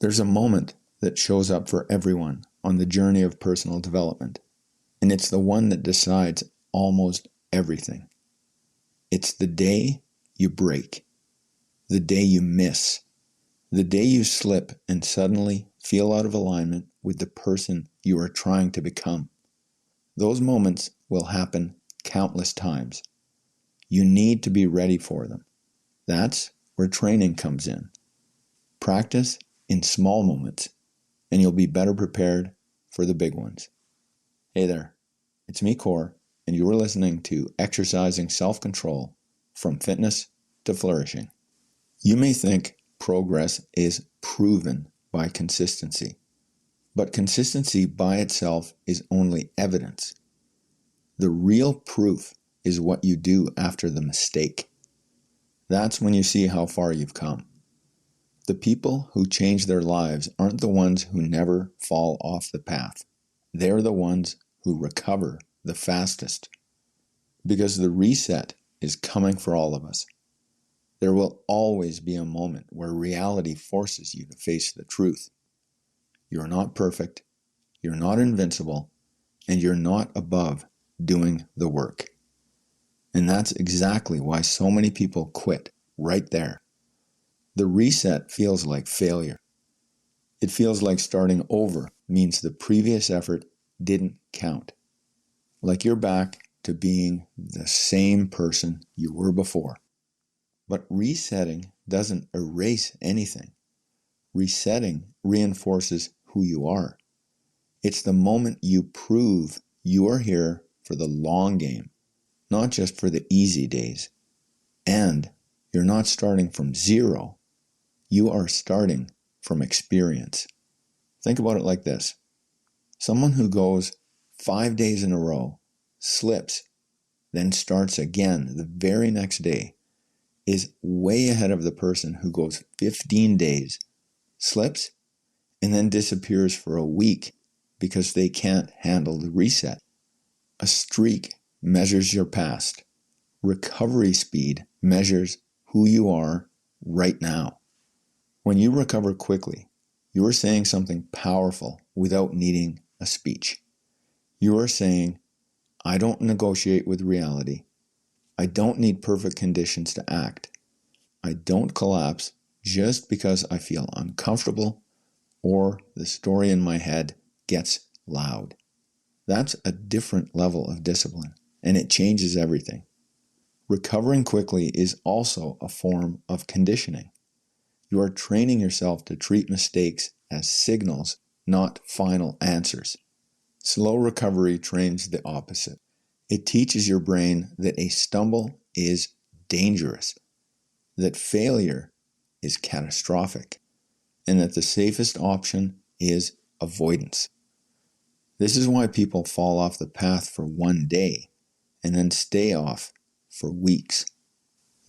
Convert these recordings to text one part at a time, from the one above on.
There's a moment that shows up for everyone on the journey of personal development, and it's the one that decides almost everything. It's the day you break, the day you miss, the day you slip and suddenly feel out of alignment with the person you are trying to become. Those moments will happen countless times. You need to be ready for them. That's where training comes in. Practice in small moments, and you'll be better prepared for the big ones. Hey there, it's me, Core, and you are listening to Exercising Self-Control from Fitness to Flourishing. You may think progress is proven by consistency, but consistency by itself is only evidence. The real proof is what you do after the mistake. That's when you see how far you've come. The people who change their lives aren't the ones who never fall off the path. They're the ones who recover the fastest. Because the reset is coming for all of us. There will always be a moment where reality forces you to face the truth. You're not perfect, you're not invincible, and you're not above doing the work. And that's exactly why so many people quit right there. The reset feels like failure. It feels like starting over means the previous effort didn't count. Like you're back to being the same person you were before. But resetting doesn't erase anything. Resetting reinforces who you are. It's the moment you prove you are here for the long game, not just for the easy days. And you're not starting from zero. You are starting from experience. Think about it like this. Someone who goes 5 days in a row, slips, then starts again the very next day, is way ahead of the person who goes 15 days, slips, and then disappears for a week because they can't handle the reset. A streak measures your past. Recovery speed measures who you are right now. When you recover quickly, you are saying something powerful without needing a speech. You are saying, I don't negotiate with reality. I don't need perfect conditions to act. I don't collapse just because I feel uncomfortable or the story in my head gets loud. That's a different level of discipline, and it changes everything. Recovering quickly is also a form of conditioning. You are training yourself to treat mistakes as signals, not final answers. Slow recovery trains the opposite. It teaches your brain that a stumble is dangerous, that failure is catastrophic, and that the safest option is avoidance. This is why people fall off the path for one day and then stay off for weeks.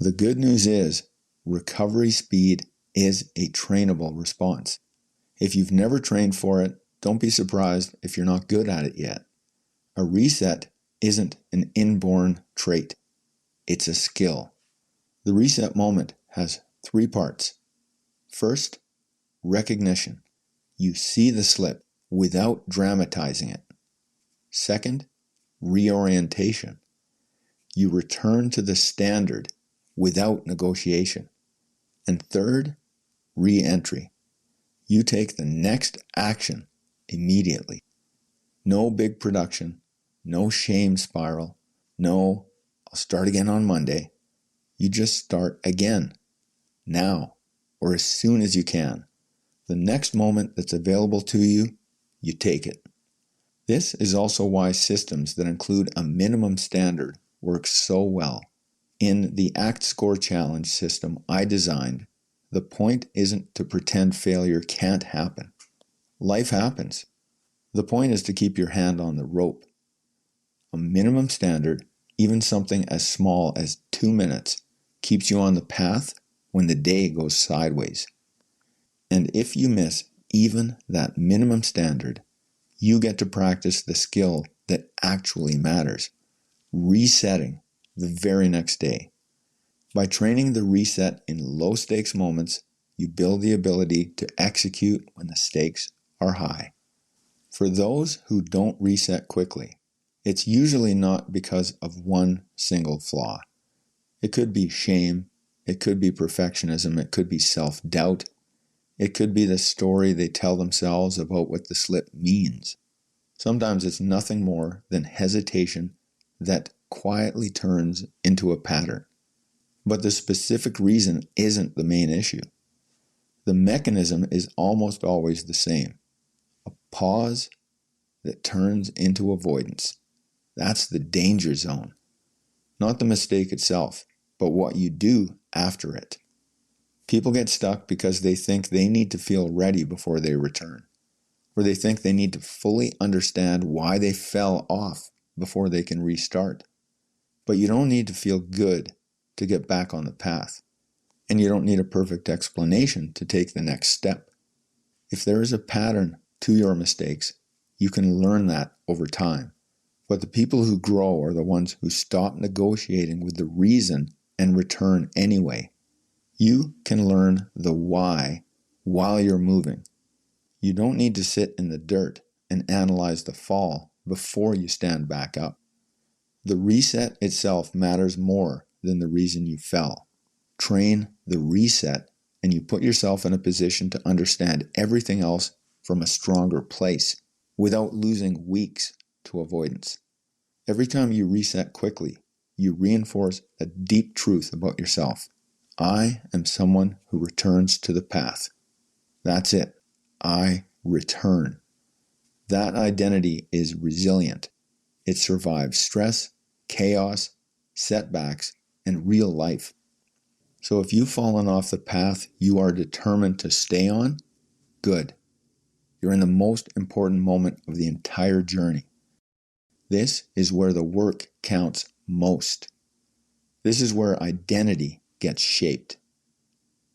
The good news is recovery speed is a trainable response. If you've never trained for it, don't be surprised if you're not good at it yet. A reset isn't an inborn trait. It's a skill. The reset moment has 3 parts. First, recognition. You see the slip without dramatizing it. Second, reorientation. You return to the standard without negotiation. And third, re-entry. You take the next action immediately. No big production, no shame spiral, no, I'll start again on Monday. You just start again, now, or as soon as you can. The next moment that's available to you, you take it. This is also why systems that include a minimum standard work so well. In the ACT Score Challenge system I designed, the point isn't to pretend failure can't happen. Life happens. The point is to keep your hand on the rope. A minimum standard, even something as small as 2 minutes, keeps you on the path when the day goes sideways. And if you miss even that minimum standard, you get to practice the skill that actually matters, resetting the very next day. By training the reset in low-stakes moments, you build the ability to execute when the stakes are high. For those who don't reset quickly, it's usually not because of one single flaw. It could be shame, it could be perfectionism, it could be self-doubt, it could be the story they tell themselves about what the slip means. Sometimes it's nothing more than hesitation that quietly turns into a pattern. But the specific reason isn't the main issue. The mechanism is almost always the same. A pause that turns into avoidance. That's the danger zone. Not the mistake itself, but what you do after it. People get stuck because they think they need to feel ready before they return, or they think they need to fully understand why they fell off before they can restart. But you don't need to feel good to get back on the path, and you don't need a perfect explanation to take the next step. If there is a pattern to your mistakes, you can learn that over time. But the people who grow are the ones who stop negotiating with the reason and return anyway. You can learn the why while you're moving. You don't need to sit in the dirt and analyze the fall before you stand back up. The reset itself matters more than the reason you fell. Train the reset, and you put yourself in a position to understand everything else from a stronger place without losing weeks to avoidance. Every time you reset quickly, you reinforce a deep truth about yourself. I am someone who returns to the path. That's it. I return. That identity is resilient. It survives stress, chaos, setbacks, and real life. So if you've fallen off the path you are determined to stay on, good. You're in the most important moment of the entire journey. This is where the work counts most. This is where identity gets shaped.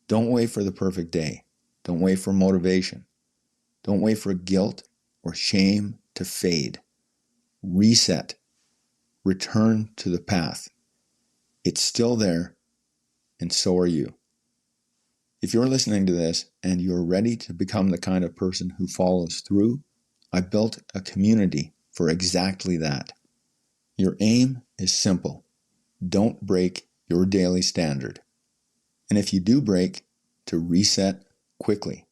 Don't wait for the perfect day. Don't wait for motivation. Don't wait for guilt or shame to fade. Reset. Return to the path. It's still there, and so are you. If you're listening to this and you're ready to become the kind of person who follows through, I built a community for exactly that. Your aim is simple. Don't break your daily standard. And if you do break, to reset quickly.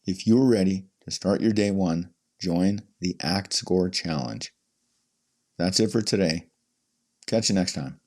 If you're ready to start your day one, join the Act Score Challenge. That's it for today. Catch you next time.